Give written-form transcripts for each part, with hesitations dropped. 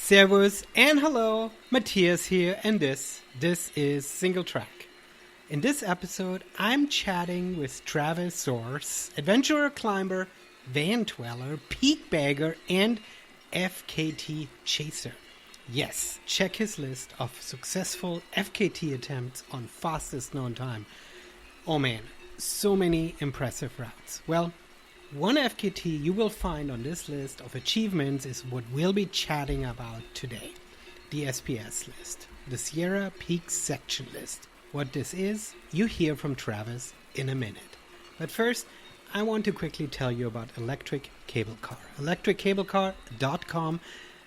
Servus and hello, Matthias here, and this is Singletrack. In this episode, I'm chatting with Travis Soares, adventurer, climber, van dweller, peak bagger, and FKT Chaser. Yes, check his list of successful FKT attempts on fastest known time. Oh man, so many impressive routes. Well, one FKT you will find on this list of achievements is what we'll be chatting about today. The SPS list, the Sierra Peak section list. What this is, you hear from Travis in a minute. But first, I want to quickly tell you about Electric Cable Car. ElectricCableCar.com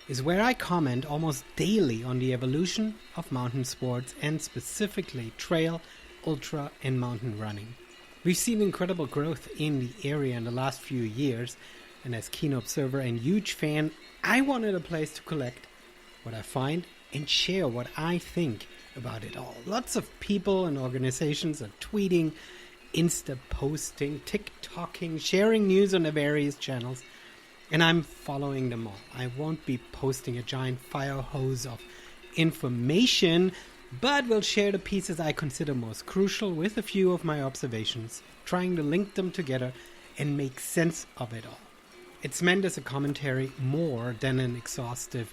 is where I comment almost daily on the evolution of mountain sports and specifically trail, ultra, and mountain running. We've seen incredible growth in the area in the last few years, and as keen observer and huge fan, I wanted a place to collect what I find and share what I think about it all. Lots of people and organizations are tweeting, Insta posting, TikToking, sharing news on the various channels, and I'm following them all. I won't be posting a giant fire hose of information, but will share the pieces I consider most crucial with a few of my observations, trying to link them together and make sense of it all. It's meant as a commentary more than an exhaustive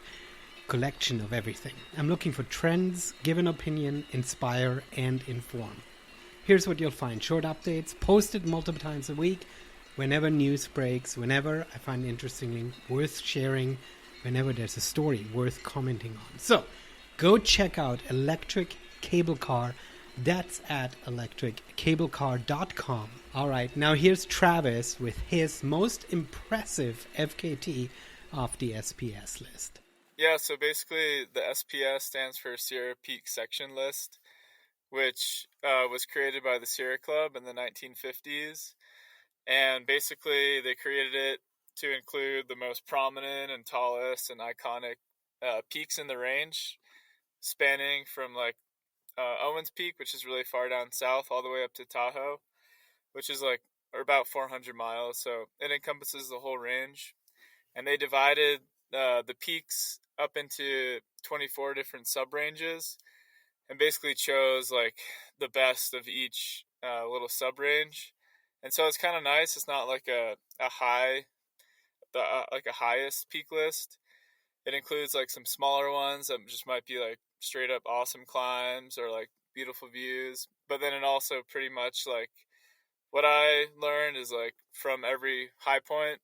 collection of everything. I'm looking for trends, give an opinion, inspire, and inform. Here's what you'll find. Short updates, posted multiple times a week, whenever news breaks, whenever I find interesting, worth sharing, whenever there's a story worth commenting on. So, go check out Electric Cable Car. That's at electriccablecar.com. All right, now here's Travis with his most impressive FKT off the SPS list. Yeah, so basically the SPS stands for Sierra Peak Section List, which was created by the Sierra Club in the 1950s. And basically they created it to include the most prominent and tallest and iconic peaks in the range, spanning from like Owens Peak, which is really far down south, all the way up to Tahoe, which is like about 400 miles. So it encompasses the whole range. And they divided the peaks up into 24 different sub-ranges and basically chose like the best of each little sub-range. And so it's kind of nice. It's not like a highest peak list. It includes like some smaller ones that just might be like straight up awesome climbs or like beautiful views. But then it also pretty much like what I learned is like from every high point,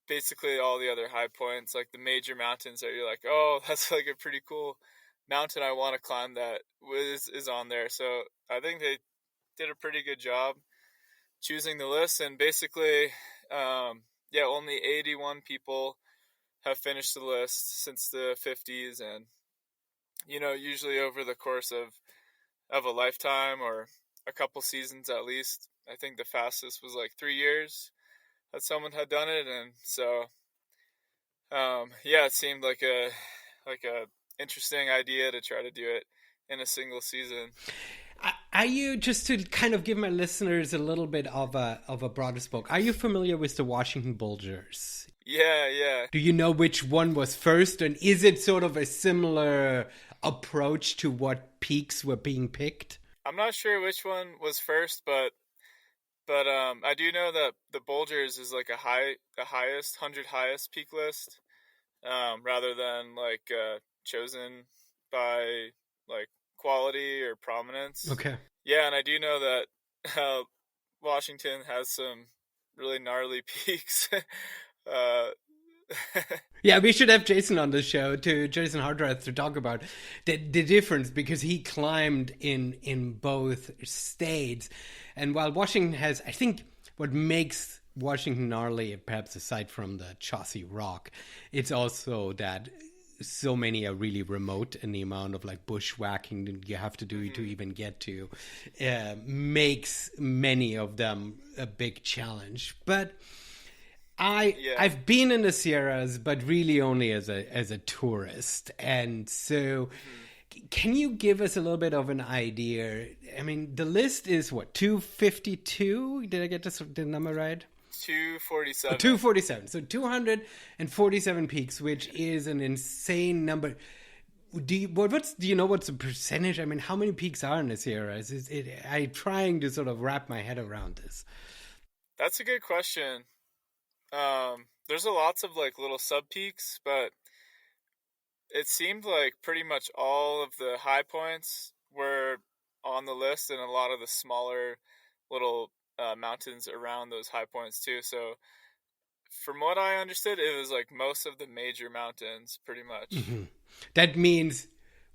basically all the other high points, like the major mountains that you're like, oh, that's like a pretty cool mountain I want to climb that is on there. So I think they did a pretty good job choosing the list. And basically, only 81 people have finished the list since the 50s, and usually over the course of a lifetime or a couple seasons at least. I think the fastest was like 3 years that someone had done it, and so it seemed like a interesting idea to try to do it in a single season. Are you, just to kind of give my listeners a little bit of a broader scope, are you familiar with the Washington Bulgers? Yeah. Do you know which one was first, and is it sort of a similar approach to what peaks were being picked? I'm not sure which one was first, but I do know that the Bulgers is like the highest 100 highest peak list, rather than like chosen by like quality or prominence. Okay. Yeah, and I do know that Washington has some really gnarly peaks. Yeah, we should have Jason on the show, Jason Hardrath, to talk about the difference, because he climbed in both states. And while Washington has, I think what makes Washington gnarly, perhaps aside from the Chaucy Rock, it's also that so many are really remote, and the amount of like bushwhacking that you have to do to even get to makes many of them a big challenge. But I've been in the Sierras, but really only as a tourist, and so can you give us a little bit of an idea? I mean, the list is what, 252? Did I get the number right? 247. 247. So 247 peaks, which is an insane number. Do you know what's the percentage? I mean, how many peaks are in the Sierras? I'm trying to sort of wrap my head around this. That's a good question. There's lots of like little sub peaks, but it seemed like pretty much all of the high points were on the list, and a lot of the smaller little mountains around those high points too. So from what I understood, it was like most of the major mountains pretty much. Mm-hmm. That means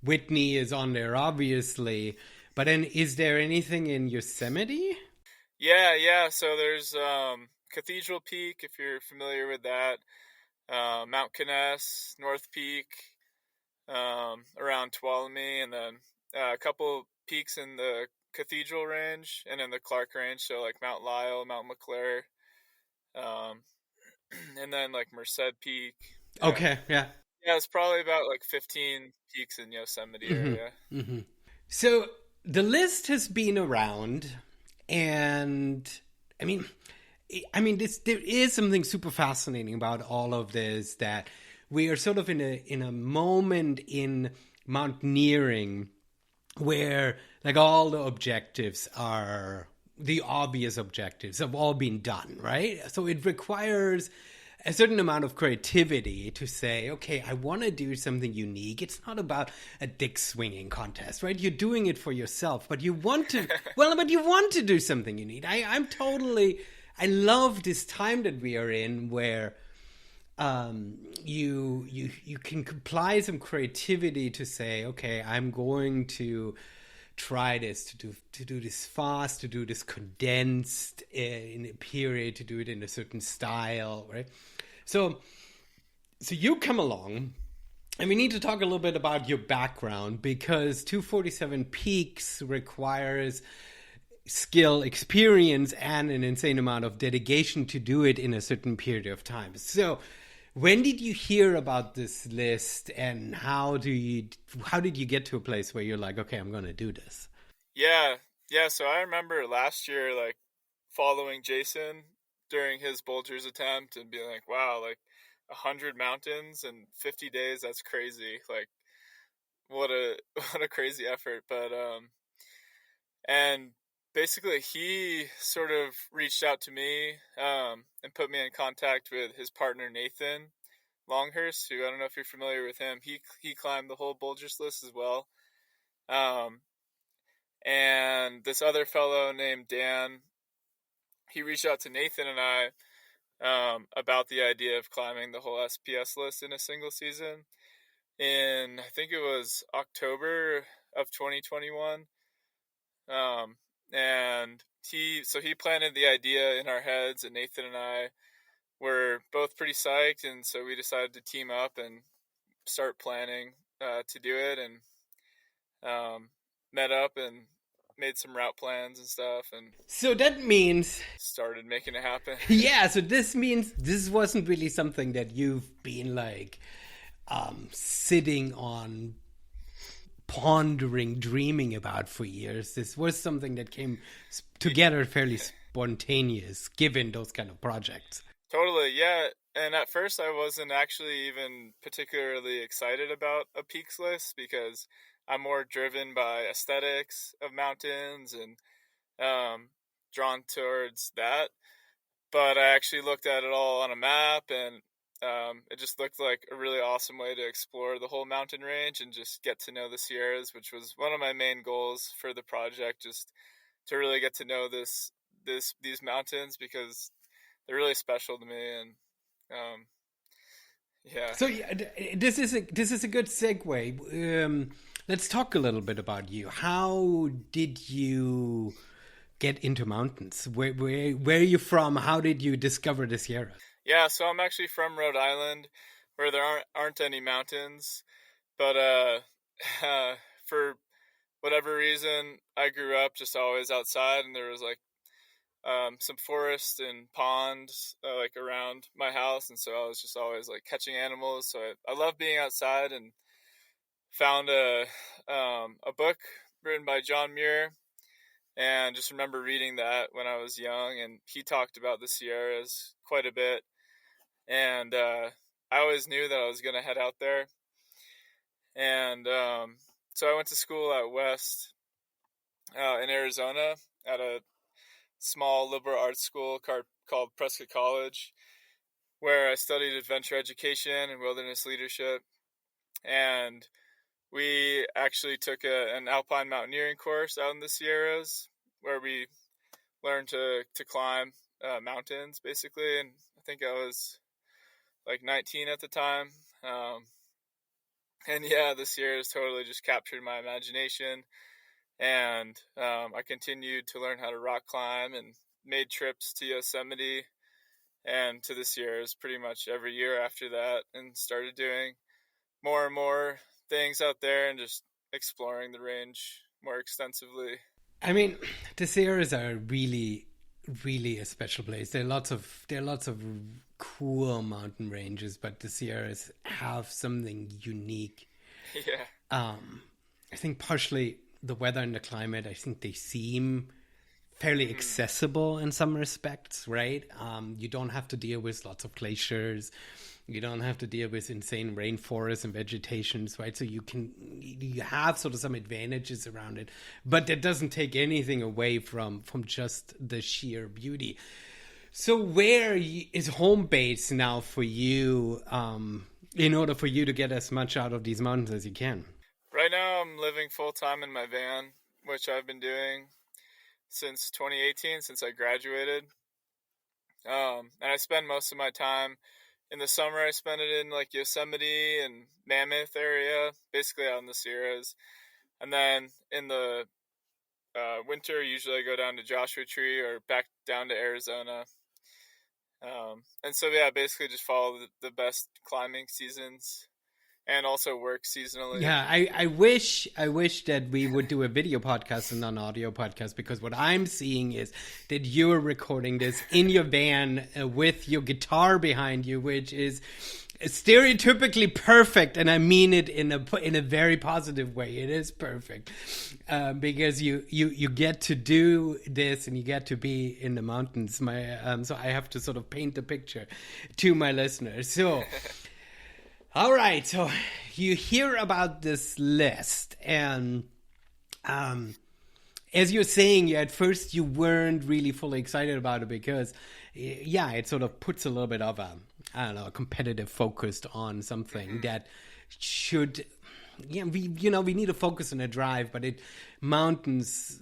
Whitney is on there, obviously. But then is there anything in Yosemite? Yeah. So there's Cathedral Peak, if you're familiar with that. Mount Conness, North Peak, around Tuolumne, and then a couple peaks in the Cathedral Range and in the Clark Range, so like Mount Lyell, Mount McClure, and then like Merced Peak. Yeah. Okay, yeah. Yeah, it's probably about like 15 peaks in Yosemite area. Mm-hmm. So the list has been around, and I mean, there is something super fascinating about all of this, that we are sort of in a moment in mountaineering where like all the objectives are the obvious objectives have all been done, right? So it requires a certain amount of creativity to say, okay, I want to do something unique. It's not about a dick swinging contest, right? You're doing it for yourself, but you want to, but you want to do something unique. I love this time that we are in where you can apply some creativity to say, okay, I'm going to try this, to do this fast, to do this condensed in a period, to do it in a certain style, right? So you come along, and we need to talk a little bit about your background, because 247 Peaks requires skill, experience, and an insane amount of dedication to do it in a certain period of time. So when did you hear about this list, and how did you get to a place where you're like, okay, I'm going to do this? Yeah. So I remember last year, like following Jason during his Bulgers attempt and being like, wow, like 100 mountains in 50 days. That's crazy. Like what a crazy effort. But, and basically he sort of reached out to me, and put me in contact with his partner, Nathan Longhurst, who, I don't know if you're familiar with him. He climbed the whole Bulgers list as well. And this other fellow named Dan, he reached out to Nathan and I, about the idea of climbing the whole SPS list in a single season in, I think it was October of 2021. And he planted the idea in our heads, and Nathan and I were both pretty psyched, and so we decided to team up and start planning to do it, and met up and made some route plans and stuff, and so that means started making it happen. Yeah, so this means this wasn't really something that you've been like sitting on, pondering, dreaming about for years. This was something that came together fairly spontaneous, given those kind of projects. Totally, yeah. And at first I wasn't actually even particularly excited about a peaks list, because I'm more driven by aesthetics of mountains and drawn towards that. But I actually looked at it all on a map, and it just looked like a really awesome way to explore the whole mountain range and just get to know the Sierras, which was one of my main goals for the project, just to really get to know these mountains, because they're really special to me. And yeah. So this is a good segue. Let's talk a little bit about you. How did you get into mountains? Where are you from? How did you discover the Sierra? Yeah, so I'm actually from Rhode Island, where there aren't any mountains, but for whatever reason, I grew up just always outside, and there was like some forest and ponds like around my house, and so I was just always like catching animals. So I love being outside, and found a book written by John Muir And just remember reading that when I was young, and he talked about the Sierras quite a bit. And I always knew that I was going to head out there. And so I went to school out west in Arizona at a small liberal arts school called Prescott College, where I studied adventure education and wilderness leadership. And we actually took an alpine mountaineering course out in the Sierras, where we learned to climb mountains, basically. And I think I was like 19 at the time. And yeah, the Sierras totally just captured my imagination. And I continued to learn how to rock climb and made trips to Yosemite and to the Sierras pretty much every year after that, and started doing more and more things out there and just exploring the range more extensively. I mean, the Sierras are really, really a special place. There are lots of cool mountain ranges, but the Sierras have something unique. Yeah. I think partially the weather and the climate. I think they seem fairly accessible in some respects, right? You don't have to deal with lots of glaciers. You don't have to deal with insane rainforests and vegetations, right? So you have sort of some advantages around it, but that doesn't take anything away from just the sheer beauty. So where is home base now for you, in order for you to get as much out of these mountains as you can? Right now, I'm living full time in my van, which I've been doing since 2018, since I graduated. And I spend most of my time in the summer. I spend it in like Yosemite and Mammoth area, basically out in the Sierras. And then in the winter, usually I go down to Joshua Tree or back down to Arizona. And so, yeah, basically just follow the best climbing seasons and also work seasonally. Yeah, I wish that we would do a video podcast and not an audio podcast, because what I'm seeing is that you're recording this in your van with your guitar behind you, which is stereotypically perfect, and I mean it in a very positive way. It is perfect, because you get to do this and you get to be in the mountains. So I have to sort of paint the picture to my listeners. So. All right, so you hear about this list, and as you're saying, at first you weren't really fully excited about it because, yeah, it sort of puts a little bit of a competitive focus on something that should, yeah, we need to focus on a drive, but mountains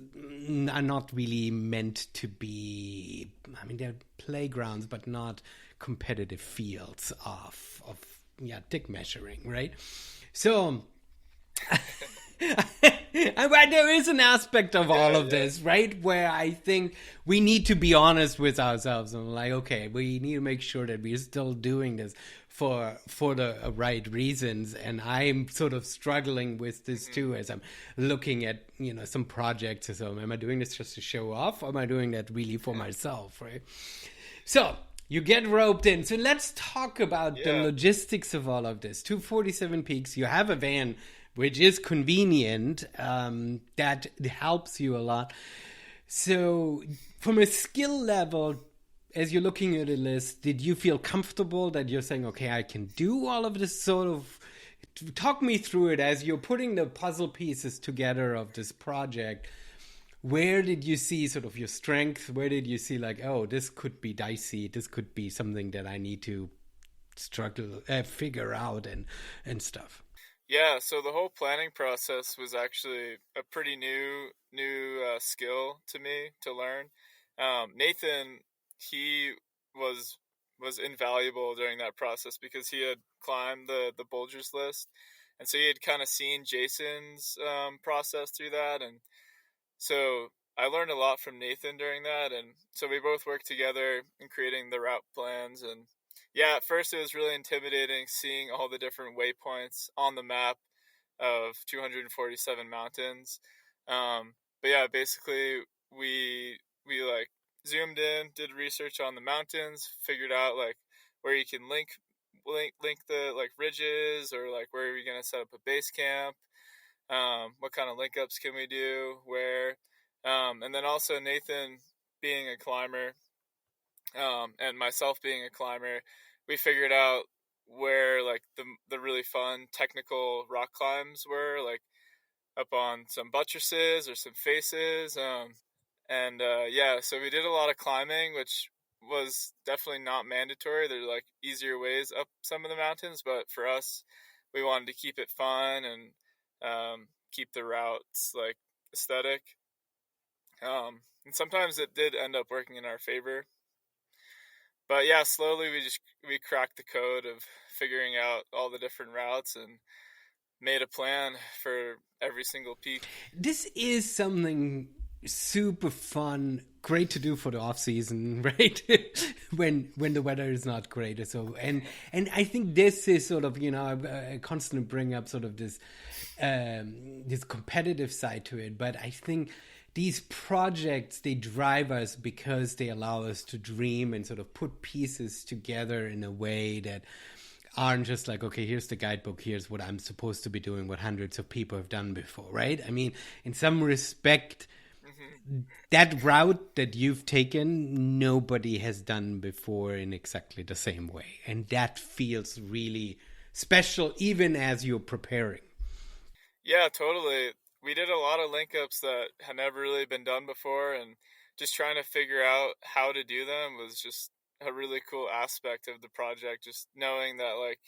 are not really meant to be. I mean, they're playgrounds, but not competitive fields of dick measuring, right? So there is an aspect of all of this, right, where I think we need to be honest with ourselves and like, okay, we need to make sure that we're still doing this for the right reasons. And I'm sort of struggling with this too, as I'm looking at some projects. So am I doing this just to show off, or am I doing that really for myself, right? So you get roped in. So let's talk about the logistics of all of this. 247 peaks. You have a van, which is convenient. That helps you a lot. So from a skill level, as you're looking at a list, did you feel comfortable that you're saying, okay, I can do all of this sort of... Talk me through it as you're putting the puzzle pieces together of this project. Where did you see sort of your strength? Where did you see like, oh, this could be dicey. This could be something that I need to figure out and stuff. Yeah, so the whole planning process was actually a pretty new skill to me to learn. Nathan, he was invaluable during that process because he had climbed the Bulgers list, and so he had kind of seen Jason's process through that, and so I learned a lot from Nathan during that, and so we both worked together in creating the route plans. And yeah, at first it was really intimidating seeing all the different waypoints on the map of 247 mountains. But yeah, basically we like zoomed in, did research on the mountains, figured out like where you can link the like ridges, or like where are we gonna set up a base camp. What kind of link ups can we do? Where? And then also Nathan being a climber, and myself being a climber, we figured out where like the really fun technical rock climbs were, like up on some buttresses or some faces. And yeah, so we did a lot of climbing, which was definitely not mandatory. There's like easier ways up some of the mountains, but for us, we wanted to keep it fun and keep the routes like aesthetic. And sometimes it did end up working in our favor. But yeah, slowly we cracked the code of figuring out all the different routes and made a plan for every single peak. This is something super fun, great to do for the off season, right? when the weather is not great, or so. And I think this is sort of, you know, a constant bring up sort of this competitive side to it. But I think these projects, they drive us because they allow us to dream and sort of put pieces together in a way that aren't just like, okay, here's the guidebook, here's what I'm supposed to be doing, what hundreds of people have done before, right? I mean, in some respect, that route that you've taken, nobody has done before in exactly the same way. And that feels really special, even as you're preparing. Yeah, totally. We did a lot of link ups that had never really been done before, and just trying to figure out how to do them was just a really cool aspect of the project. Just knowing that like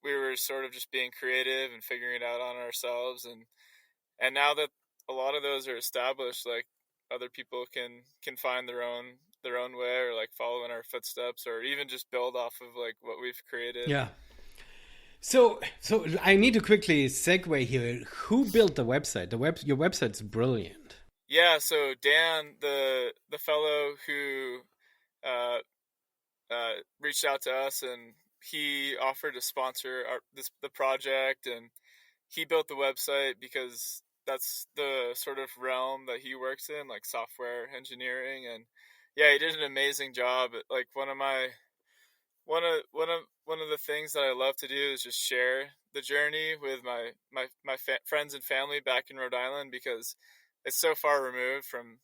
we were sort of just being creative and figuring it out on ourselves, and now that a lot of those are established, like other people can find their own way, or like follow in our footsteps, or even just build off of like what we've created. Yeah. So I need to quickly segue here. Who built the website? Your website's brilliant. Yeah, so Dan, the fellow who uh, reached out to us, and he offered to sponsor the project, and he built the website because that's the sort of realm that he works in, like software engineering. And yeah, he did an amazing job. Like one of the things that I love to do is just share the journey with my friends and family back in Rhode Island, because it's so far removed from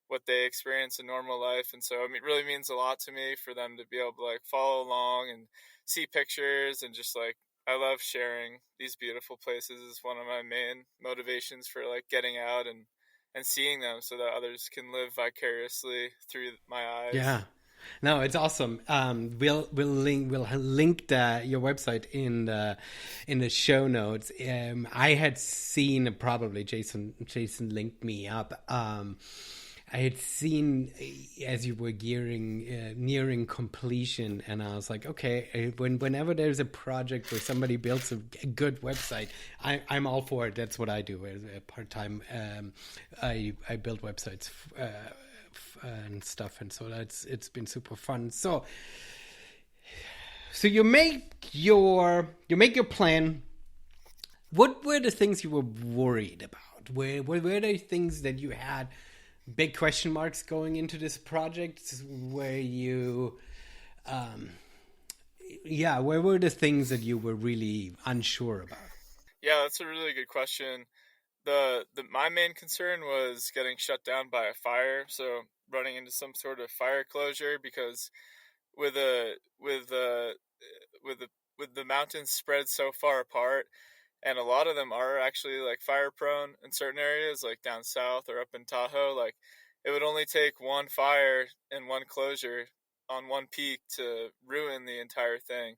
what they experience in normal life. And so I mean, it really means a lot to me for them to be able to like follow along and see pictures, and just like I love sharing these beautiful places. Is one of my main motivations for like getting out and seeing them, so that others can live vicariously through my eyes. Yeah. No, it's awesome. We'll link your website in the show notes. I had seen, probably Jason linked me up. I had seen as you were nearing completion, and I was like, okay, whenever there's a project where somebody builds a good website, I'm all for it. That's what I do as a part time. I build websites. And stuff, and so it's been super fun. So you make your plan. What were the things you were worried about? Were there things that you had big question marks going into this project? Where you where were the things that you were really unsure about? Yeah, that's a really good question. The my main concern was getting shut down by a fire, so running into some sort of fire closure, because with a with the with the mountains spread so far apart, and a lot of them are actually like fire prone in certain areas, like down south or up in Tahoe. Like it would only take one fire and one closure on one peak to ruin the entire thing.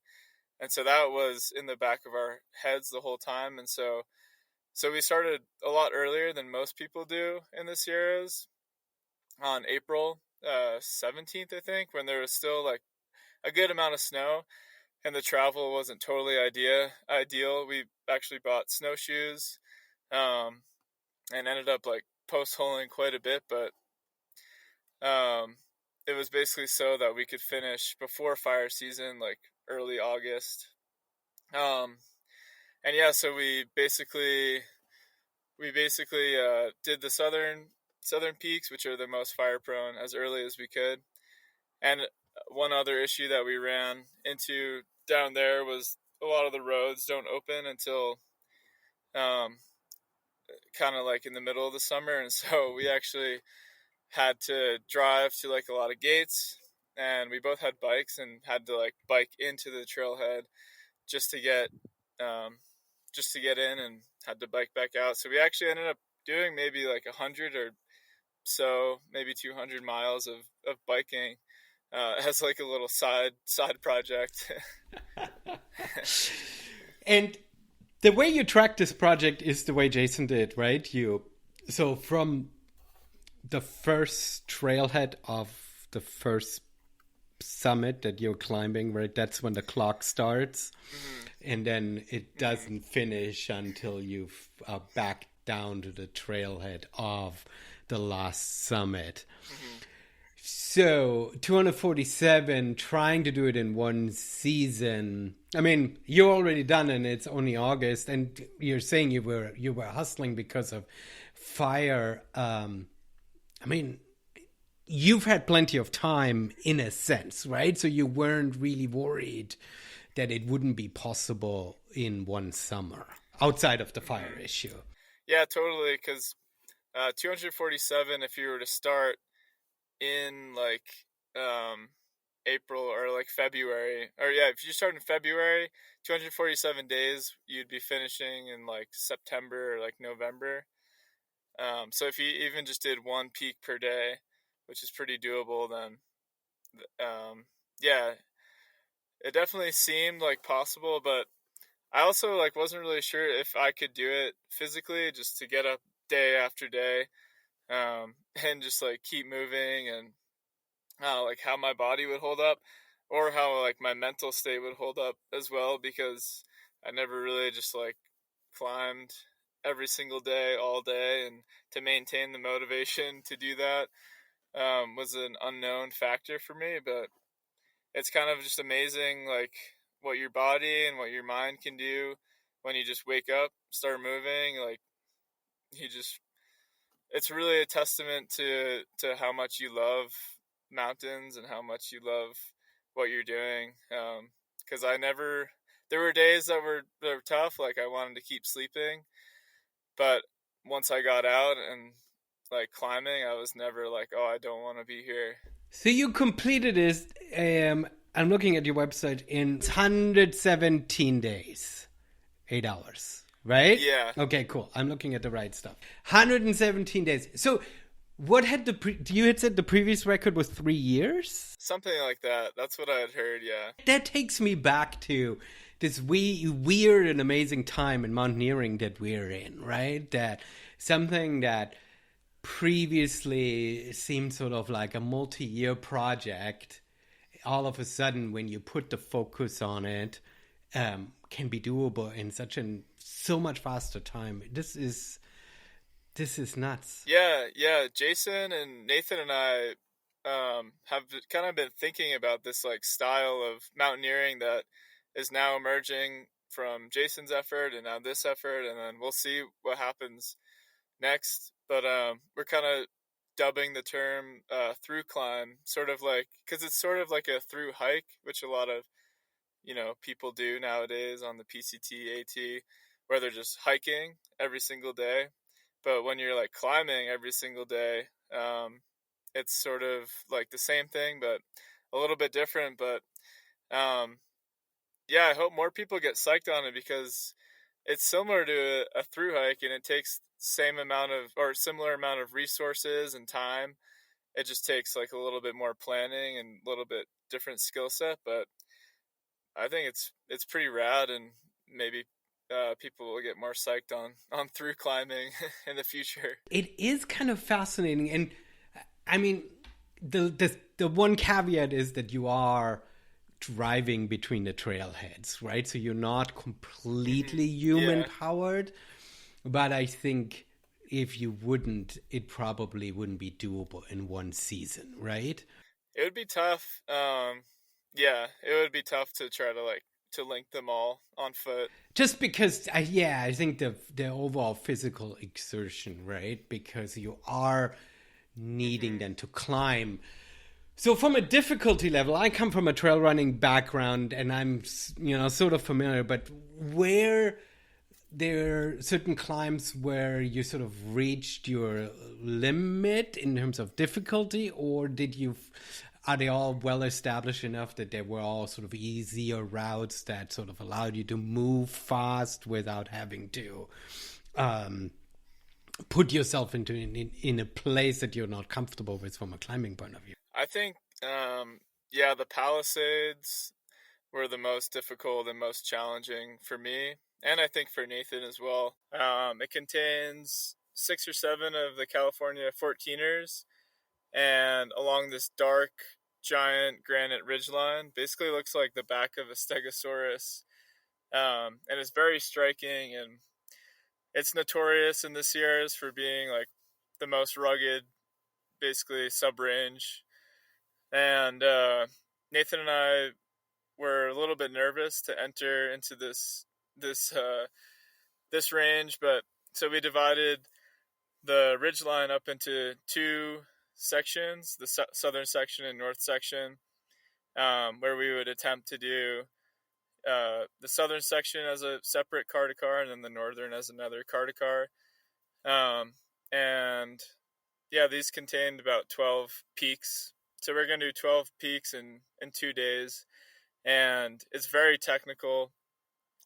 And so that was in the back of our heads the whole time. And so we started a lot earlier than most people do in the Sierras, on April 17th, I think, when there was still like a good amount of snow and the travel wasn't totally ideal. We actually bought snowshoes, um, and ended up like post holing quite a bit, but um, it was basically so that we could finish before fire season, like early August. Um, and yeah, so we basically did the southern peaks, which are the most fire prone, as early as we could. And one other issue that we ran into down there was a lot of the roads don't open until um, kind of like in the middle of the summer, and so we actually had to drive to like a lot of gates, and we both had bikes and had to like bike into the trailhead just to get in, and had to bike back out. So we actually ended up doing maybe like 100 or so, maybe 200 miles of biking as like a little side project. And the way you track this project is the way Jason did, right? So from the first trailhead of the first summit that you're climbing, right? That's when the clock starts. Mm-hmm. And then it doesn't finish until you've back down to the trailhead of the last summit. Mm-hmm. So 247, trying to do it in one season. I mean, you're already done and it's only August, and you're saying you were hustling because of fire. I mean, you've had plenty of time in a sense, right? So you weren't really worried that it wouldn't be possible in one summer outside of the fire issue. Yeah, totally. Because 247, if you were to start in like April or like February, or yeah, if you start in February, 247 days, you'd be finishing in like September or like November. So if you even just did one peak per day, which is pretty doable, then yeah, it definitely seemed like possible. But I also like wasn't really sure if I could do it physically, just to get up day after day, and just like keep moving, and like how my body would hold up, or how like my mental state would hold up as well, because I never really just like climbed every single day all day, and to maintain the motivation to do that was an unknown factor for me. But it's kind of just amazing like what your body and what your mind can do when you just wake up, start moving. Like it's really a testament to how much you love mountains and how much you love what you're doing. Because there were days that were tough, like I wanted to keep sleeping, but once I got out and like climbing, I was never like, oh, I don't want to be here. So you completed this, I'm looking at your website, in 117 days, 8 hours, right? Yeah. Okay, cool. I'm looking at the right stuff. 117 days. So what had you had said the previous record was 3 years? Something like that. That's what I had heard, yeah. That takes me back to this weird and amazing time in mountaineering that we're in, right? That something that previously seemed sort of like a multi-year project, all of a sudden when you put the focus on it, can be doable in so much faster time. This is nuts. Yeah. Jason and Nathan and I have kind of been thinking about this like style of mountaineering that is now emerging from Jason's effort and now this effort, and then we'll see what happens next. But we're kind of dubbing the term through-climb, sort of like, because it's sort of like a through hike, which a lot of people do nowadays on the PCT AT, where they're just hiking every single day. But when you're like climbing every single day, it's sort of like the same thing, but a little bit different. But yeah, I hope more people get psyched on it, because it's similar to a through hike, and it takes similar amount of resources and time. It just takes like a little bit more planning and a little bit different skill set. But I think it's pretty rad, and maybe people will get more psyched on through climbing in the future. It is kind of fascinating, and I mean, the one caveat is that you are driving between the trailheads, right? So you're not completely human powered, but I think if you wouldn't, it probably wouldn't be doable in one season, right? It would be tough. Yeah, it would be tough to try to link them all on foot. Just because, I think the overall physical exertion, right? Because you are needing then to climb. So from a difficulty level, I come from a trail running background, and I'm, sort of familiar, but where there certain climbs where you sort of reached your limit in terms of difficulty, or are they all well established enough that they were all sort of easier routes that sort of allowed you to move fast without having to put yourself into in a place that you're not comfortable with from a climbing point of view? I think, yeah, the Palisades were the most difficult and most challenging for me, and I think for Nathan as well. It contains 6 or 7 of the California 14ers, and along this dark, giant granite ridgeline, basically looks like the back of a Stegosaurus, and it's very striking, and it's notorious in the Sierras for being like the most rugged, basically sub-range. And Nathan and I were a little bit nervous to enter into this range, but so we divided the ridgeline up into 2 sections, the southern section and north section, where we would attempt to do the southern section as a separate car to car, and then the northern as another car to car. And yeah, these contained about 12 peaks. So we're going to do 12 peaks in 2 days. And it's very technical.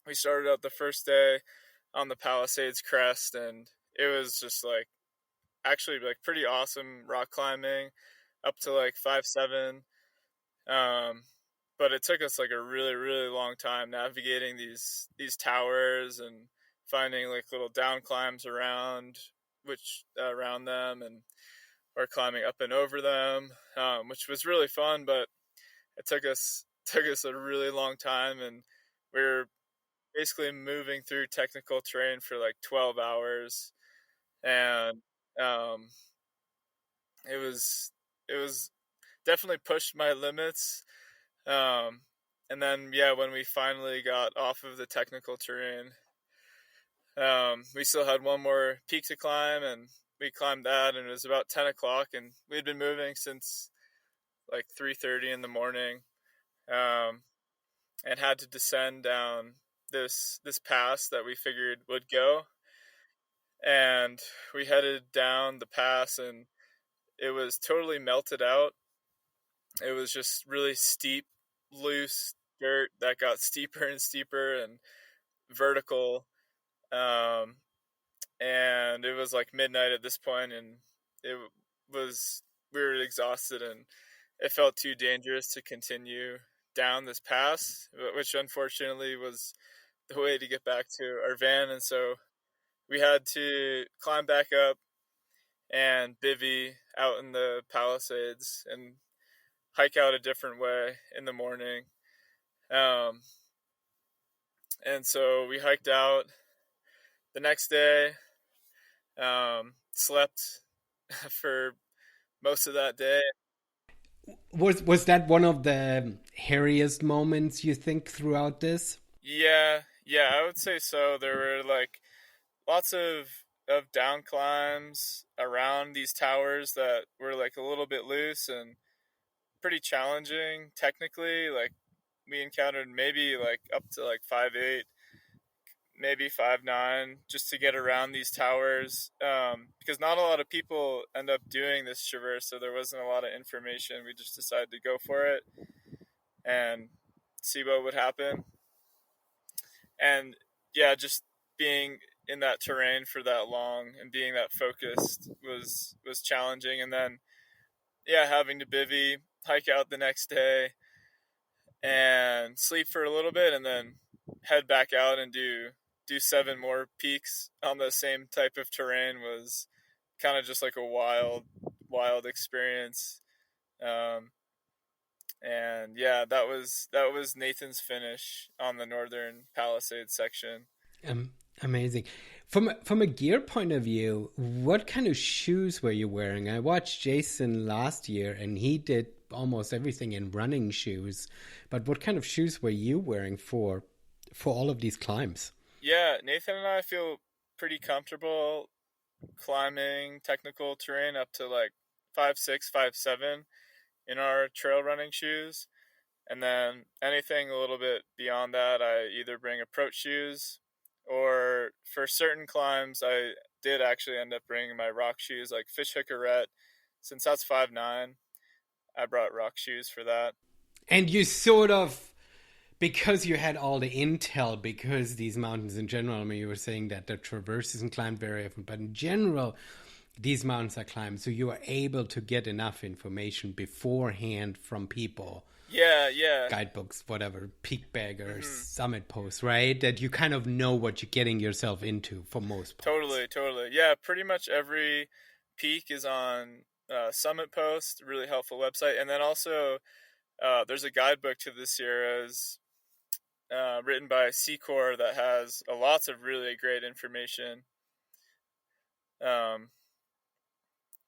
We started out the first day on the Palisades crest, and it was just like actually like pretty awesome rock climbing up to like 5-7. But it took us like a really, really long time navigating these towers and finding like little down climbs around them, and or climbing up and over them, which was really fun, but it took us a really long time, and we were basically moving through technical terrain for like 12 hours, and it was definitely pushed my limits. And then yeah, when we finally got off of the technical terrain, we still had one more peak to climb, and we climbed that, and it was about 10 o'clock, and we'd been moving since like 3:30 in the morning, and had to descend down this pass that we figured would go. And we headed down the pass, and it was totally melted out. It was just really steep, loose dirt that got steeper and steeper and vertical. And it was like midnight at this point, and it was we were exhausted, and it felt too dangerous to continue down this pass, which unfortunately was the way to get back to our van. And so we had to climb back up and bivvy out in the Palisades and hike out a different way in the morning. And so we hiked out the next day, slept for most of that day. Was that one of the hairiest moments you think throughout this? Yeah, I would say so. There were like lots of down climbs around these towers that were like a little bit loose and pretty challenging technically. Like we encountered maybe like up to like 5'8", maybe 5'9", just to get around these towers, because not a lot of people end up doing this traverse, so there wasn't a lot of information. We just decided to go for it and see what would happen. And yeah, just being in that terrain for that long and being that focused was challenging. And then yeah, having to bivvy, hike out the next day, and sleep for a little bit, and then head back out and do 7 more peaks on the same type of terrain was kind of just like a wild experience. And yeah, that was Nathan's finish on the Northern Palisades section. Amazing. From a gear point of view, what kind of shoes were you wearing? I watched Jason last year, and he did almost everything in running shoes. But what kind of shoes were you wearing for all of these climbs? Yeah, Nathan and I feel pretty comfortable climbing technical terrain up to like 5'6", 5'7" in our trail running shoes. And then anything a little bit beyond that, I either bring approach shoes or for certain climbs, I did actually end up bringing my rock shoes, like fish hookerette. Since that's 5'9", I brought rock shoes for that. And you sort of, because you had all the intel, because these mountains in general, I mean, you were saying that the traverse isn't climbed very often, but in general, these mountains are climbed. So you are able to get enough information beforehand from people. Yeah. Guidebooks, whatever, peak baggers, summit posts, right? That you kind of know what you're getting yourself into for most parts. Totally. Yeah, pretty much every peak is on Summit Post, really helpful website. And then also there's a guidebook to the Sierras written by Secor that has lots of really great information,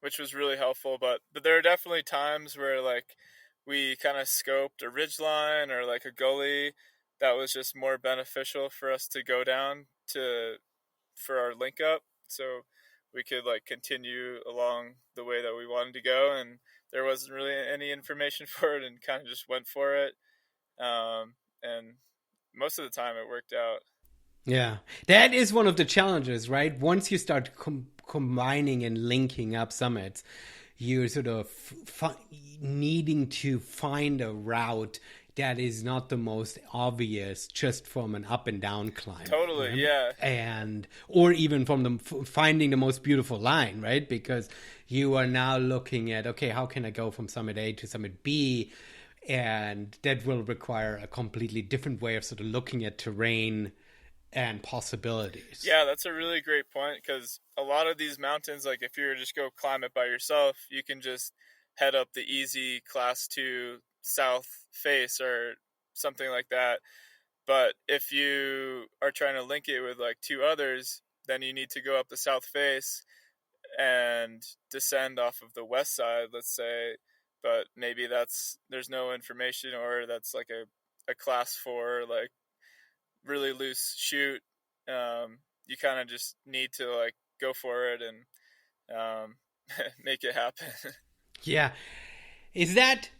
which was really helpful. But there are definitely times where like we kind of scoped a ridgeline or like a gully that was just more beneficial for us to go down for our link up, so we could like continue along the way that we wanted to go, and there wasn't really any information for it, and kind of just went for it. And most of the time it worked out. Yeah, that is one of the challenges, right? Once you start combining and linking up summits, you're sort of needing to find a route that is not the most obvious just from an up and down climb. Totally, right? Yeah. And or even from the finding the most beautiful line, right? Because you are now looking at, okay, how can I go from summit A to summit B? And that will require a completely different way of sort of looking at terrain and possibilities. Yeah, that's a really great point, because a lot of these mountains, like if you were just go climb it by yourself, you can just head up the easy class 2 south face or something like that. But if you are trying to link it with like 2 others, then you need to go up the south face and descend off of the west side, let's say. But maybe there's no information, or that's like a class 4 like really loose shoot. You kind of just need to like go for it and make it happen. Yeah. Is that,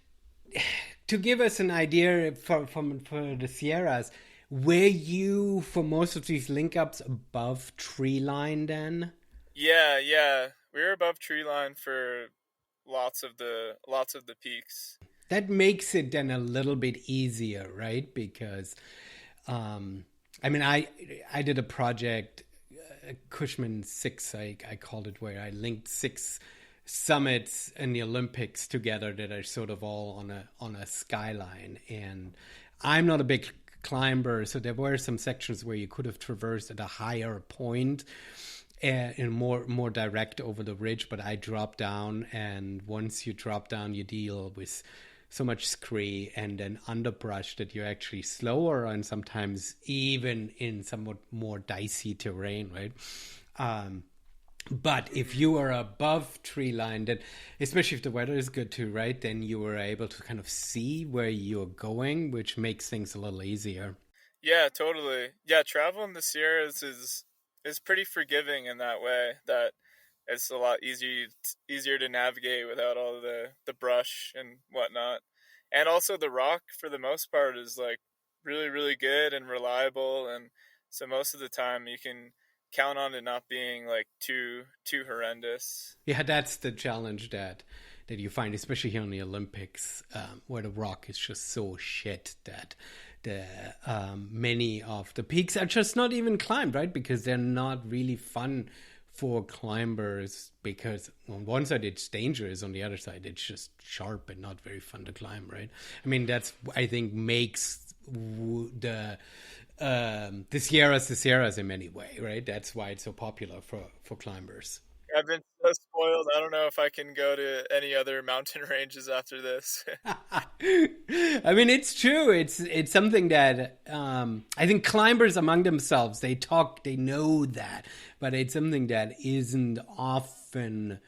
to give us an idea for the Sierras, were you, for most of these link ups, above tree line then? Yeah. We were above tree line for lots of the peaks. That makes it then a little bit easier, right? Because I mean, I did a project, Cushman 6, I called it, where I linked 6 summits in the Olympics together that are sort of all on a skyline. And I'm not a big climber, so there were some sections where you could have traversed at a higher point and more direct over the ridge, but I dropped down, and once you drop down, you deal with so much scree and then underbrush that you're actually slower, and sometimes even in somewhat more dicey terrain, right? But if you are above tree line, then, especially if the weather is good too, right, then you are able to kind of see where you're going, which makes things a little easier. Yeah, totally. Yeah, travel in the Sierras is pretty forgiving in that way, that it's a lot easier to navigate without all the brush and whatnot. And also the rock, for the most part, is like really, really good and reliable, and so most of the time you can count on it not being like too horrendous. Yeah, that's the challenge that you find, especially here in the Olympics, where the rock is just so shit that the many of the peaks are just not even climbed, right? Because they're not really fun for climbers, because on one side it's dangerous, on the other side it's just sharp and not very fun to climb, right? I mean, that's, I think, makes the Sierras in many ways, right? That's why it's so popular for climbers. I've been so spoiled. I don't know if I can go to any other mountain ranges after this. I mean, it's true. It's something that I think climbers among themselves, they know that, but it's something that isn't often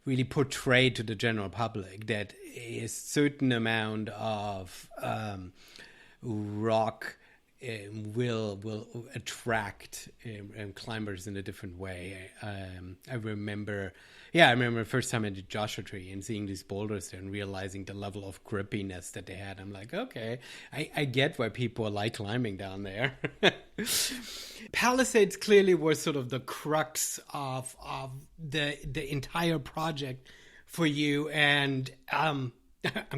really portrayed to the general public, that a certain amount of rock will attract climbers in a different way. I remember the first time I did Joshua Tree and seeing these boulders there and realizing the level of grippiness that they had. I'm like, okay, I get why people like climbing down there. Palisades clearly was sort of the crux of the entire project for you, and I'm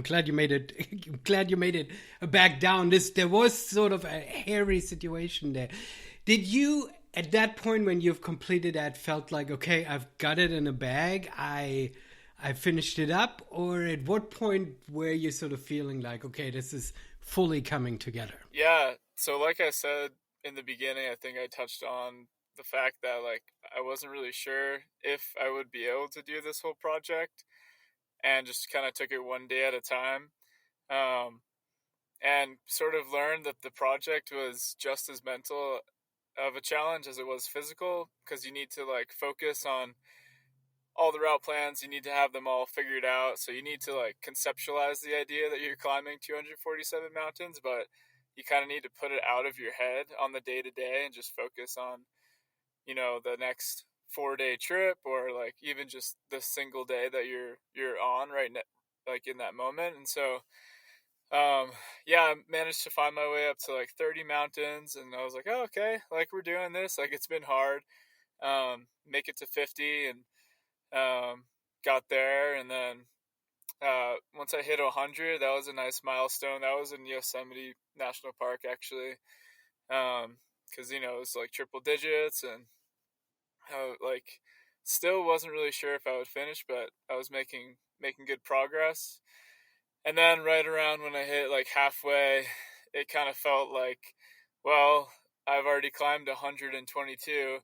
glad you made it. I'm glad you made it back down. There was sort of a hairy situation there. Did you, at that point when you've completed that, felt like, okay, I've got it in a bag, I finished it up, or at what point were you sort of feeling like, okay, this is fully coming together? Yeah. So like I said in the beginning, I think I touched on the fact that like I wasn't really sure if I would be able to do this whole project, and just kind of took it one day at a time. And sort of learned that the project was just as mental of a challenge as it was physical, because you need to like focus on all the route plans. You need to have them all figured out. So you need to like conceptualize the idea that you're climbing 247 mountains, but you kind of need to put it out of your head on the day to day and just focus on, the next 4-day trip, or like even just the single day that you're on right now, like in that moment. And so I managed to find my way up to like 30 mountains, and I was like, oh, okay, like we're doing this. Like it's been hard. Make it to 50, and got there. And then once I hit 100, that was a nice milestone. That was in Yosemite National Park, actually, because it was like triple digits, and like still wasn't really sure if I would finish, but I was making good progress. And then right around when I hit like halfway, it kind of felt like, well, I've already climbed 122.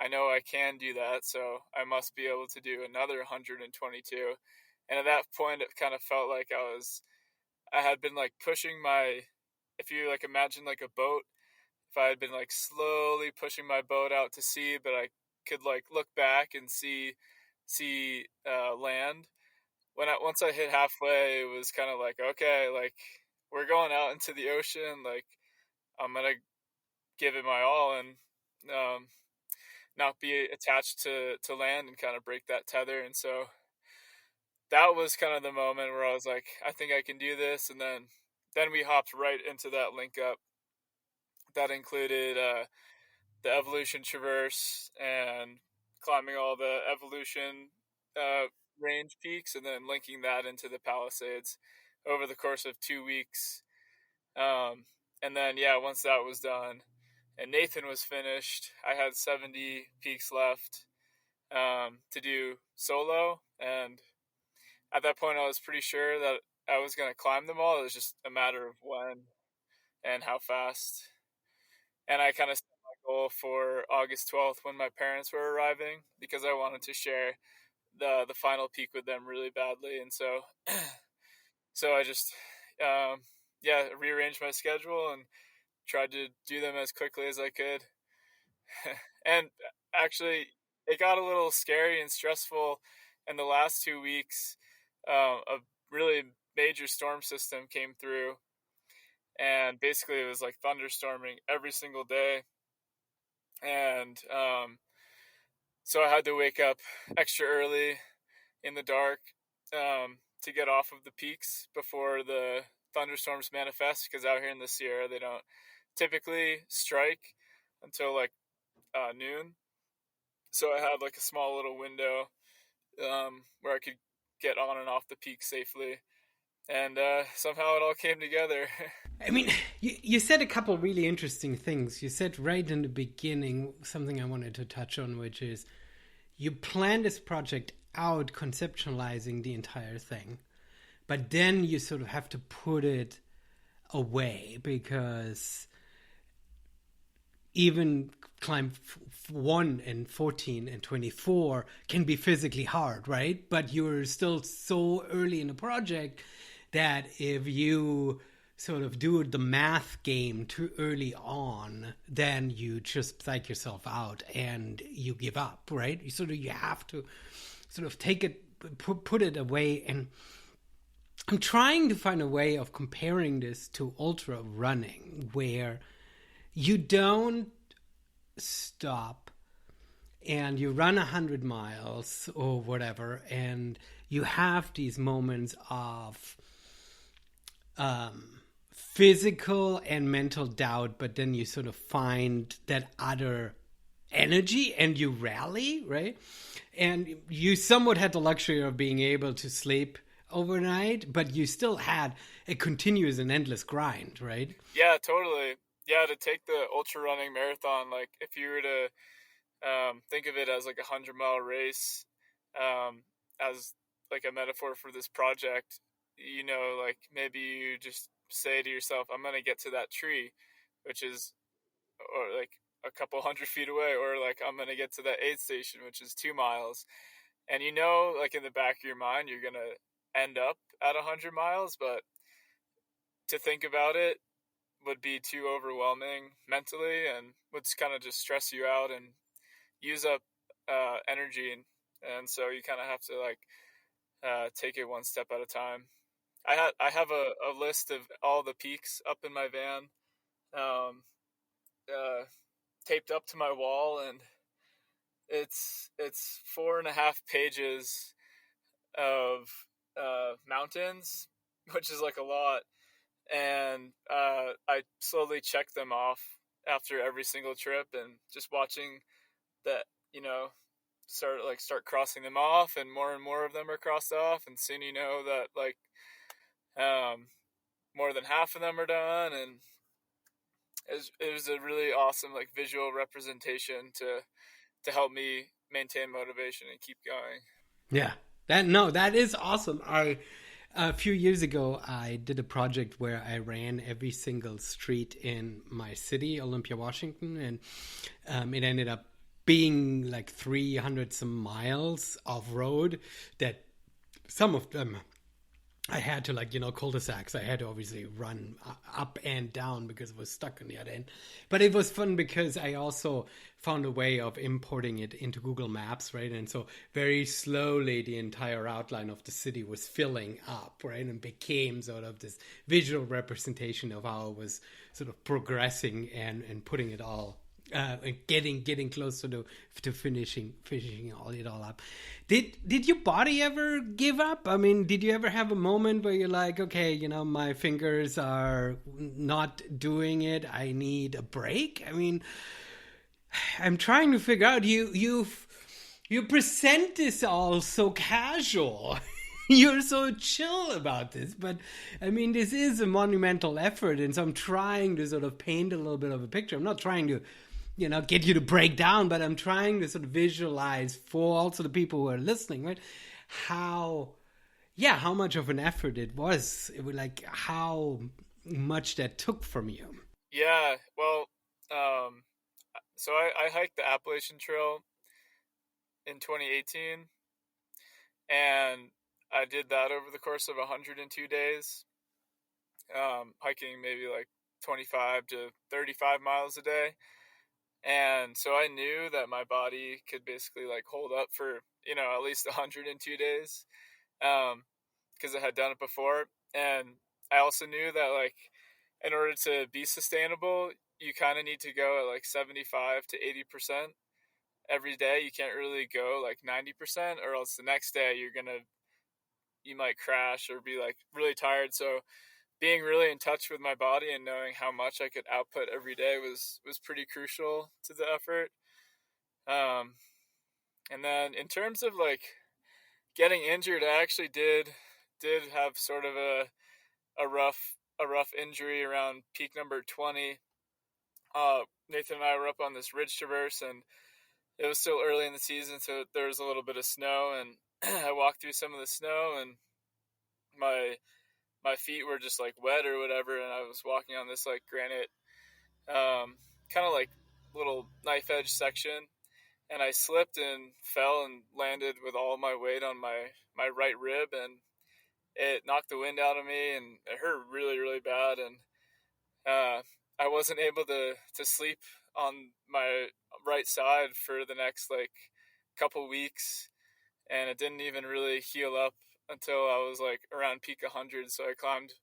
I know I can do that, so I must be able to do another 122. And at that point, it kind of felt like I had been like pushing if you like imagine like a boat, if I had been like slowly pushing my boat out to sea, but I could like look back and see land. Once I hit halfway, it was kind of like, okay, like we're going out into the ocean. Like I'm gonna give it my all, and not be attached to land, and kind of break that tether. And so that was kind of the moment where I was like, I think I can do this. And then we hopped right into that link up that included the Evolution Traverse and climbing all the Evolution range peaks, and then linking that into the Palisades over the course of 2 weeks. And then, once that was done and Nathan was finished, I had 70 peaks left to do solo. And at that point, I was pretty sure that I was going to climb them all. It was just a matter of when and how fast. And I kind of set my goal for August 12th when my parents were arriving, because I wanted to share the final peak with them really badly. And so I just rearranged my schedule and tried to do them as quickly as I could. And actually, it got a little scary and stressful in the last 2 weeks. A really major storm system came through, and basically it was like thunderstorming every single day. And so I had to wake up extra early in the dark to get off of the peaks before the thunderstorms manifest, because out here in the Sierra, they don't typically strike until like noon. So I had like a small little window where I could get on and off the peak safely. And somehow it all came together. I mean, you said a couple really interesting things. You said right in the beginning something I wanted to touch on, which is you planned this project out conceptualizing the entire thing, but then you sort of have to put it away, because even climb 1 and 14 and 24 can be physically hard, right? But you're still so early in the project that if you sort of do the math game too early on, then you just psych yourself out and you give up, right? You have to sort of take it, put it away. And I'm trying to find a way of comparing this to ultra running, where you don't stop and you run 100 miles or whatever, and you have these moments of physical and mental doubt, but then you sort of find that other energy and you rally, right? And you somewhat had the luxury of being able to sleep overnight, but you still had a continuous and endless grind, right? Yeah, totally. Yeah, to take the ultra running marathon, like if you were to think of it as like 100-mile race, as like a metaphor for this project, like maybe you just say to yourself, I'm going to get to that tree, which is, or like a couple hundred feet away, or like I'm going to get to that aid station, which is 2 miles. And like in the back of your mind, you're going to end up at 100 miles, but to think about it would be too overwhelming mentally and would kind of just stress you out and use up energy, and so you kind of have to like take it one step at a time. I have a list of all the peaks up in my van, um, uh, taped up to my wall, and it's 4.5 pages of mountains, which is like a lot, and I slowly check them off after every single trip, and just watching that, start crossing them off, and more of them are crossed off, and soon that like um, more than half of them are done, and it was a really awesome like visual representation to help me maintain motivation and keep going. Yeah. That is awesome. A few years ago, I did a project where I ran every single street in my city, Olympia, Washington, and it ended up being like 300 some miles of road that some of them I had to, like, cul-de-sacs. I had to obviously run up and down because it was stuck on the other end. But it was fun because I also found a way of importing it into Google Maps, right? And so very slowly the entire outline of the city was filling up, right? And became sort of this visual representation of how it was sort of progressing and putting it all getting closer to finishing it all up. Did your body ever give up? I mean, did you ever have a moment where you're like, okay, my fingers are not doing it, I need a break? I mean, I'm trying to figure out, you present this all so casual. You're so chill about this, but I mean, this is a monumental effort, and so I'm trying to sort of paint a little bit of a picture. I'm not trying to get you to break down, but I'm trying to sort of visualize for also the people who are listening, right? How much of an effort it was. It was like how much that took from you. Yeah, well, so I hiked the Appalachian Trail in 2018, and I did that over the course of 102 days, hiking maybe like 25 to 35 miles a day. And so I knew that my body could basically like hold up for, at least 102 days, because I had done it before. And I also knew that like in order to be sustainable, you kind of need to go at like 75 to 80% every day. You can't really go like 90%, or else the next day you might crash or be like really tired. So being really in touch with my body and knowing how much I could output every day was pretty crucial to the effort. Um, and then in terms of like getting injured, I actually did have sort of a rough injury around peak number 20. Nathan and I were up on this ridge traverse, and it was still early in the season, so there was a little bit of snow, and I walked through some of the snow, and my feet were just like wet or whatever, and I was walking on this like granite, kind of like little knife edge section, and I slipped and fell and landed with all my weight on my right rib, and it knocked the wind out of me, and it hurt really really bad, and I wasn't able to sleep on my right side for the next like couple weeks, and it didn't even really heal up until I was like around peak 100. So I climbed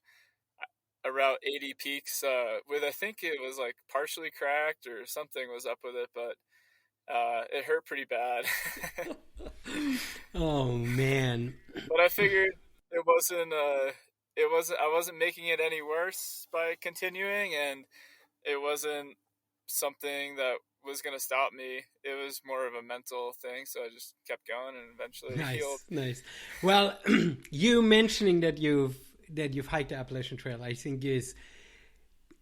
around 80 peaks with, I think it was like partially cracked or something was up with it, but it hurt pretty bad. Oh man. But I figured I wasn't making it any worse by continuing, and it wasn't something that was going to stop me. It was more of a mental thing, so I just kept going and eventually healed. Nice. Well, you mentioning that you've hiked the Appalachian Trail, I think is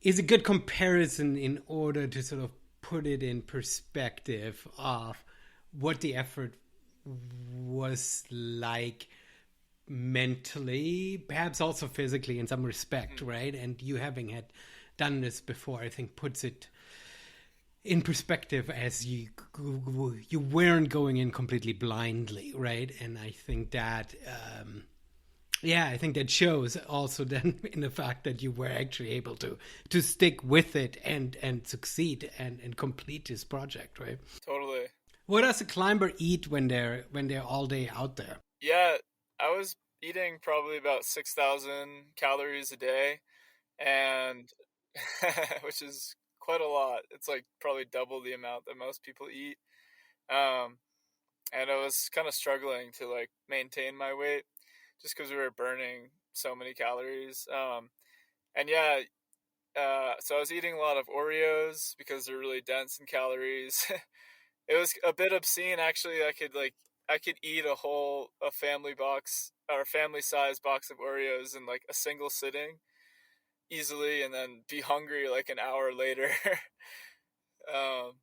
a good comparison in order to sort of put it in perspective of what the effort was like mentally, perhaps also physically in some respect, right? And you having had done this before, I think puts it in perspective as you weren't going in completely blindly, right? And I think that I think that shows also then in the fact that you were actually able to stick with it and succeed and complete this project, right? Totally. What does a climber eat when they're all day out there? Yeah, I was eating probably about 6,000 calories a day, and which is quite a lot. It's like probably double the amount that most people eat. And I was kind of struggling to like maintain my weight just because we were burning so many calories. And yeah, so I was eating a lot of Oreos because they're really dense in calories. It was a bit obscene, actually. I could eat a family box or family size box of Oreos in like a single sitting easily, and then be hungry like an hour later. um,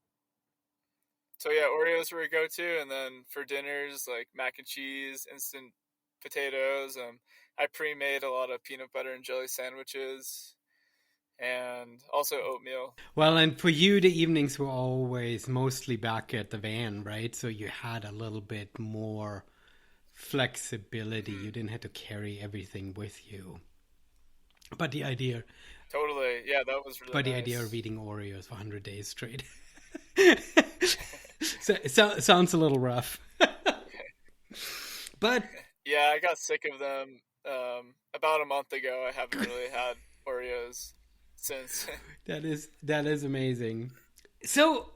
so yeah, Oreos were a go-to, and then for dinners like mac and cheese, instant potatoes. I pre-made a lot of peanut butter and jelly sandwiches, and also oatmeal. Well, and for you, the evenings were always mostly back at the van, right? So you had a little bit more flexibility. You didn't have to carry everything with you. But the idea... Totally. Yeah, that was really But the nice. idea of eating Oreos for 100 days straight... sounds a little rough. But... Yeah, I got sick of them about a month ago. I haven't really had Oreos since. That is amazing. So,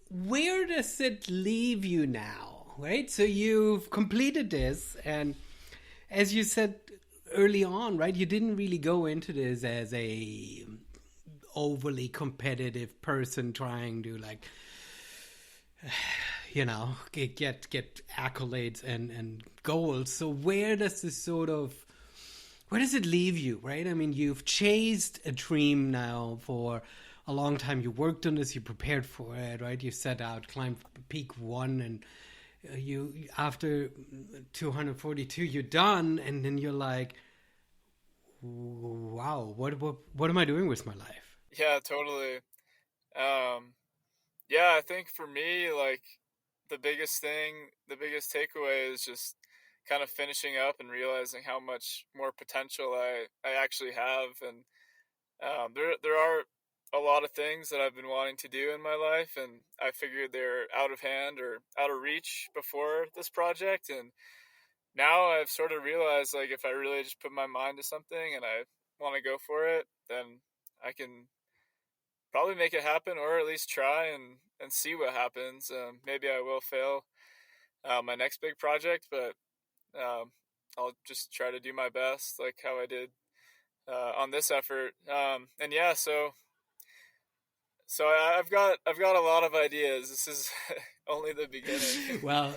where does it leave you now, right? So you've completed this, and as you said early on, right, you didn't really go into this as a overly competitive person trying to like, you know, get accolades and goals. So where does it leave you, right? I mean, you've chased a dream now for a long time. You worked on this, you prepared for it, right? You set out, climbed peak 1, and you after 242, you're done, and then you're like, wow, what am I doing with my life? Yeah, totally. Yeah, I think for me, like the biggest takeaway is just kind of finishing up and realizing how much more potential I actually have. And there are a lot of things that I've been wanting to do in my life, and I figured they're out of hand or out of reach before this project. And now I've sort of realized, like, if I really just put my mind to something and I want to go for it, then I can probably make it happen, or at least try and see what happens. Maybe I will fail my next big project, but I'll just try to do my best, like how I did on this effort. And yeah, so I've got a lot of ideas. This is only the beginning. Well,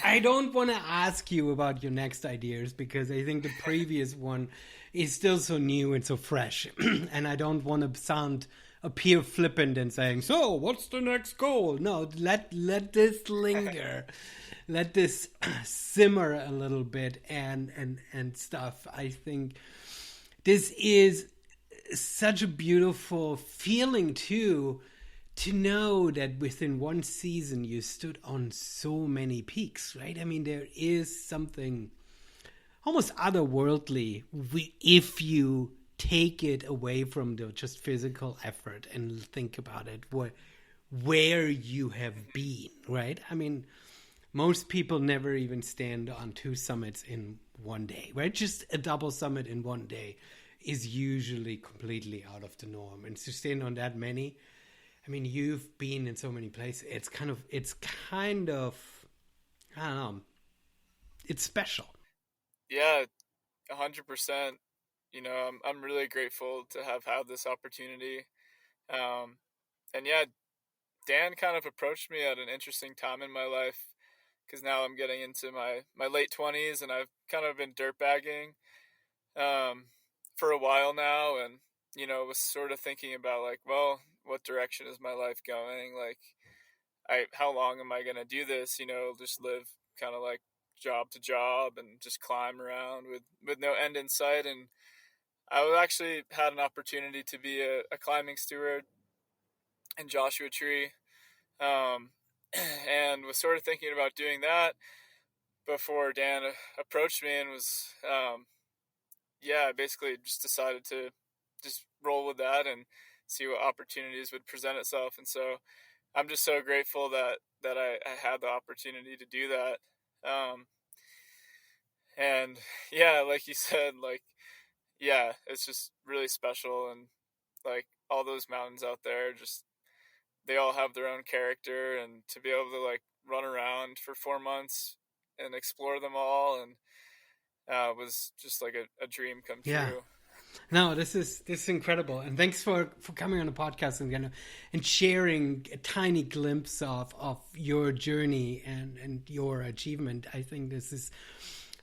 I don't want to ask you about your next ideas because I think the previous one is still so new and so fresh, and I don't want to appear flippant and saying, so what's the next goal? No, let this linger. Let this simmer a little bit and stuff. I think this is such a beautiful feeling too, to know that within one season you stood on so many peaks, right? I mean, there is something almost otherworldly if you take it away from the just physical effort and think about it, where you have been, right? I mean, most people never even stand on 2 summits in one day, right? Just a double summit in one day is usually completely out of the norm. And to stand on that many, I mean, you've been in so many places. It's kind of, I don't know, it's special. Yeah, 100%. You know, I'm really grateful to have had this opportunity. And yeah, Dan kind of approached me at an interesting time in my life because now I'm getting into my late 20s and I've kind of been dirtbagging for a while now, and you know, was sort of thinking about like, well, what direction is my life going? Like, how long am I gonna do this? You know, just live kind of like job to job and just climb around with no end in sight. And I actually had an opportunity to be a climbing steward in Joshua Tree, um, and was sort of thinking about doing that before Dan approached me and was, yeah, basically just decided to just roll with that and see what opportunities would present itself. And so I'm just so grateful that I had the opportunity to do that. And yeah, like you said, like, yeah, it's just really special. And like all those mountains out there, just, they all have their own character, and to be able to like run around for 4 months and explore them all, and was just like a dream come true. No, this is incredible, and thanks for coming on the podcast and sharing a tiny glimpse of your journey and your achievement. I think this is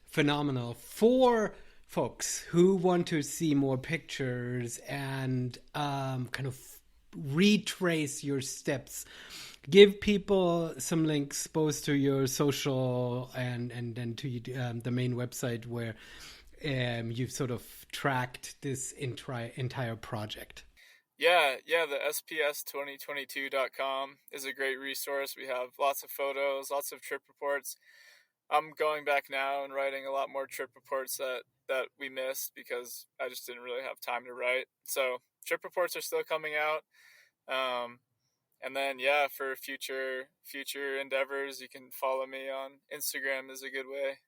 phenomenal for folks who want to see more pictures and kind of retrace your steps. Give people some links both to your social and then to the main website where you've sort of tracked this entire project. Yeah, the SPS2022.com is a great resource. We have lots of photos, lots of trip reports. I'm going back now and writing a lot more trip reports that we missed because I just didn't really have time to write. So trip reports are still coming out. And then, yeah, for future endeavors, you can follow me on Instagram is a good way.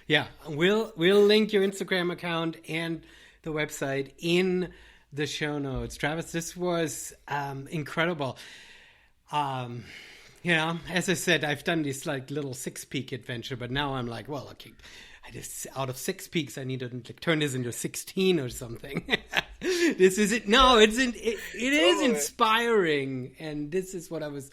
Yeah, we'll link your Instagram account and the website in the show notes. Travis, this was incredible. You know, as I said, I've done this like little 6 peak adventure, but now I'm like, well, okay, I just out of 6 peaks, I need to like, turn this into 16 or something. This is it. No, it is inspiring, and this is what I was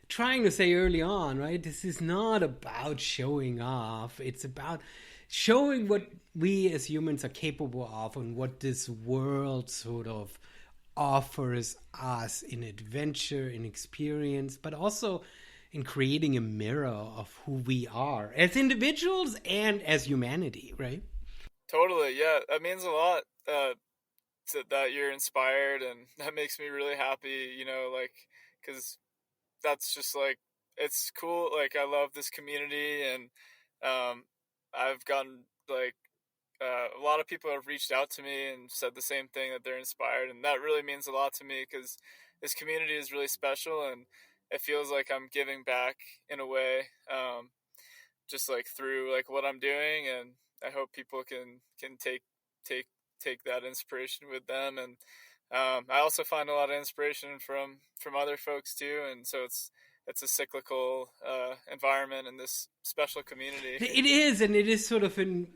trying to say early on, right? This is not about showing off. It's about showing what we as humans are capable of and what this world sort of offers us in adventure, in experience, but also in creating a mirror of who we are as individuals and as humanity, right? Totally, yeah. That means a lot that you're inspired, and that makes me really happy, you know, like, because that's just like, it's cool. Like, I love this community, and I've gotten like a lot of people have reached out to me and said the same thing, that they're inspired, and that really means a lot to me because this community is really special, and it feels like I'm giving back in a way, just like through like what I'm doing, and I hope people can take that inspiration with them. And I also find a lot of inspiration from other folks too, and so it's a cyclical environment in this special community. It is, and it is sort of an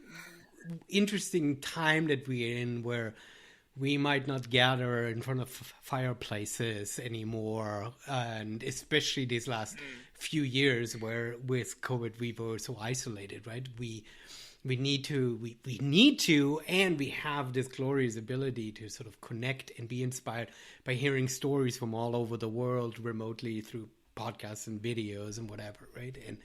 interesting time that we're in, where we might not gather in front of fireplaces anymore, and especially these last few years where with COVID we were so isolated, right? We need to, and we have this glorious ability to sort of connect and be inspired by hearing stories from all over the world remotely through podcasts and videos and whatever, right? And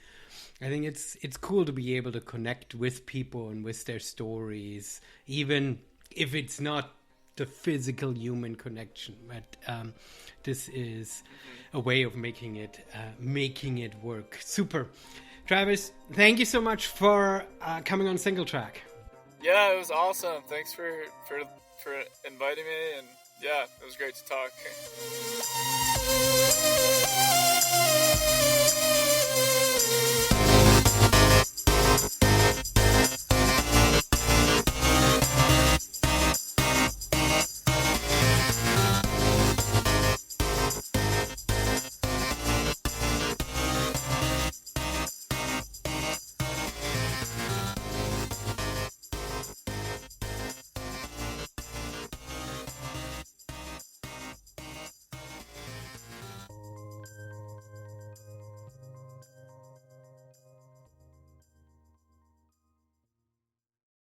I think it's cool to be able to connect with people and with their stories, even if it's not the physical human connection. But this is a way of making it work. Super. Travis, thank you so much for coming on Singletrack. Yeah, it was awesome. Thanks for inviting me, and yeah, it was great to talk.